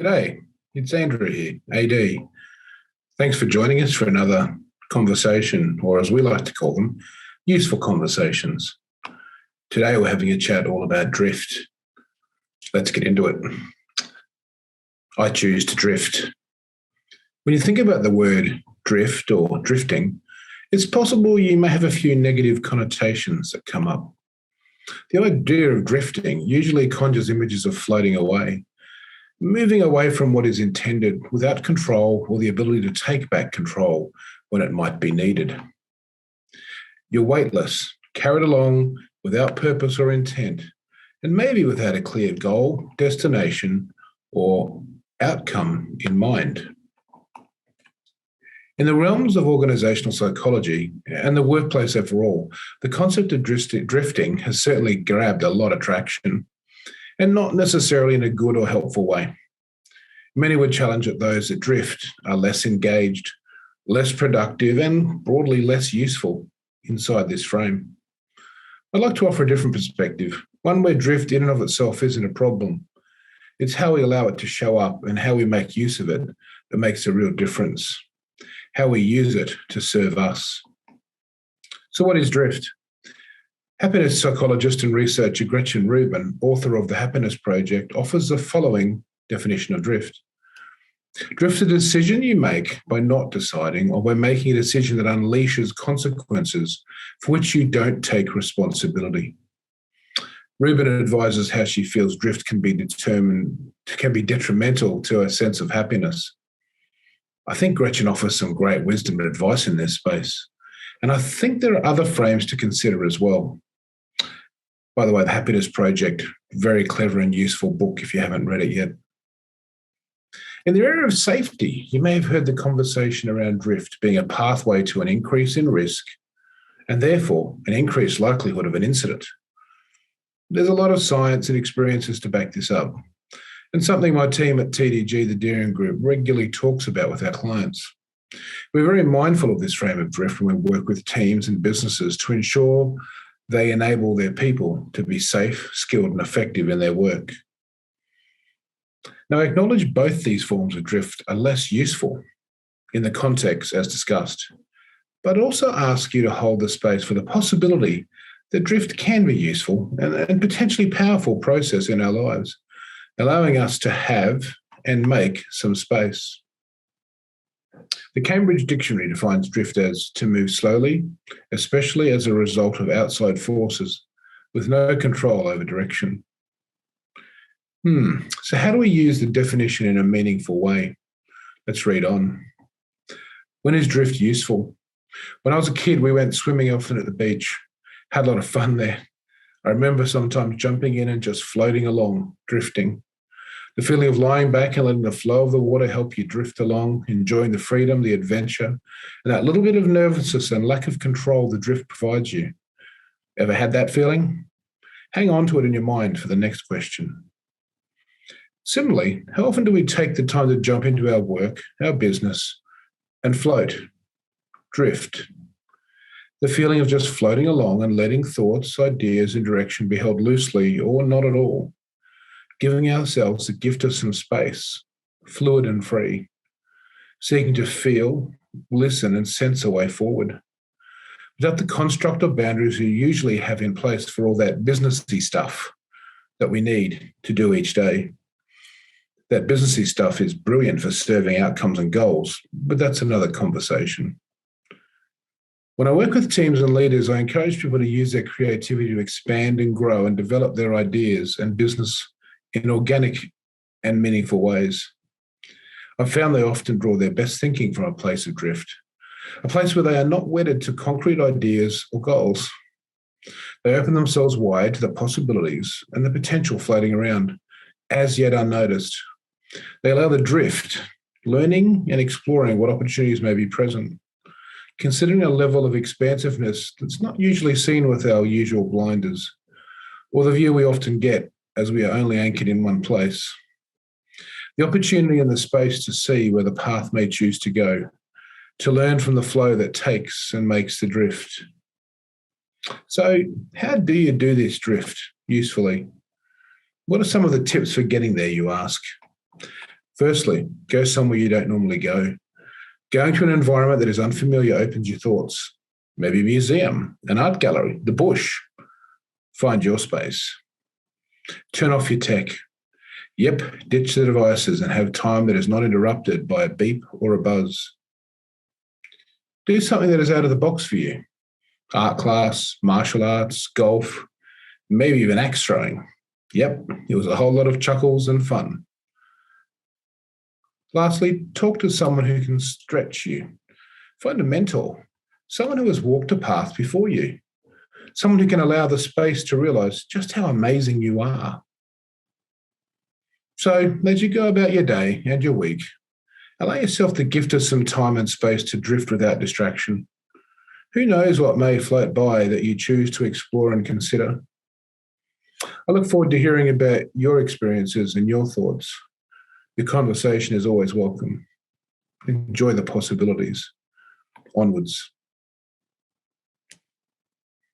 G'day, it's Andrew here, AD. Thanks for joining us for another conversation, or as we like to call them, useful conversations. Today we're having a chat all about drift. Let's get into it. I choose to drift. When you think about the word drift or drifting, it's possible you may have a few negative connotations that come up. The idea of drifting usually conjures images of floating away, moving away from what is intended without control or the ability to take back control when it might be needed. You're weightless, carried along without purpose or intent, and maybe without a clear goal, destination, or outcome in mind. In the realms of organizational psychology and the workplace overall, the concept of drifting has certainly grabbed a lot of traction, and not necessarily in a good or helpful way. Many would challenge that those that drift are less engaged, less productive, and broadly less useful inside this frame. I'd like to offer a different perspective, one where drift in and of itself isn't a problem. It's how we allow it to show up and how we make use of it that makes a real difference, how we use it to serve us. So what is drift? Happiness psychologist and researcher Gretchen Rubin, author of the Happiness Project, offers the following definition of drift. Drift is a decision you make by not deciding or by making a decision that unleashes consequences for which you don't take responsibility. Rubin advises how she feels drift can be detrimental to a sense of happiness. I think Gretchen offers some great wisdom and advice in this space, and I think there are other frames to consider as well. By the way, the Happiness Project, very clever and useful book if you haven't read it yet. In the area of safety, you may have heard the conversation around drift being a pathway to an increase in risk and therefore an increased likelihood of an incident. There's a lot of science and experiences to back this up, and something my team at TDG, the Deering Group, regularly talks about with our clients. We're very mindful of this frame of drift when we work with teams and businesses to ensure they enable their people to be safe, skilled, and effective in their work. Now, I acknowledge both these forms of drift are less useful in the context as discussed, but also ask you to hold the space for the possibility that drift can be useful and potentially powerful process in our lives, allowing us to have and make some space. The Cambridge Dictionary defines drift as to move slowly, especially as a result of outside forces, with no control over direction. So how do we use the definition in a meaningful way? Let's read on. When is drift useful? When I was a kid, we went swimming often at the beach, had a lot of fun there. I remember sometimes jumping in and just floating along, drifting. The feeling of lying back and letting the flow of the water help you drift along, enjoying the freedom, the adventure, and that little bit of nervousness and lack of control the drift provides you. Ever had that feeling? Hang on to it in your mind for the next question. Similarly, how often do we take the time to jump into our work, our business, and float, drift? The feeling of just floating along and letting thoughts, ideas, and direction be held loosely or not at all, giving ourselves the gift of some space, fluid and free, seeking to feel, listen, and sense a way forward, without the construct of boundaries we usually have in place for all that businessy stuff that we need to do each day. That businessy stuff is brilliant for serving outcomes and goals, but that's another conversation. When I work with teams and leaders, I encourage people to use their creativity to expand and grow and develop their ideas and business in organic and meaningful ways. I've found they often draw their best thinking from a place of drift, a place where they are not wedded to concrete ideas or goals. They open themselves wide to the possibilities and the potential floating around, as yet unnoticed. They allow the drift, learning and exploring what opportunities may be present, considering a level of expansiveness that's not usually seen with our usual blinders, or the view we often get as we are only anchored in one place. The opportunity and the space to see where the path may choose to go, to learn from the flow that takes and makes the drift. So how do you do this drift usefully? What are some of the tips for getting there, you ask? Firstly, go somewhere you don't normally go. Going to an environment that is unfamiliar opens your thoughts. Maybe a museum, an art gallery, the bush. Find your space. Turn off your tech. Yep, ditch the devices and have time that is not interrupted by a beep or a buzz. Do something that is out of the box for you. Art class, martial arts, golf, maybe even axe throwing. Yep, it was a whole lot of chuckles and fun. Lastly, talk to someone who can stretch you. Find a mentor, someone who has walked a path before you, someone who can allow the space to realize just how amazing you are. So, as you go about your day and your week, allow yourself the gift of some time and space to drift without distraction. Who knows what may float by that you choose to explore and consider? I look forward to hearing about your experiences and your thoughts. Your conversation is always welcome. Enjoy the possibilities. Onwards.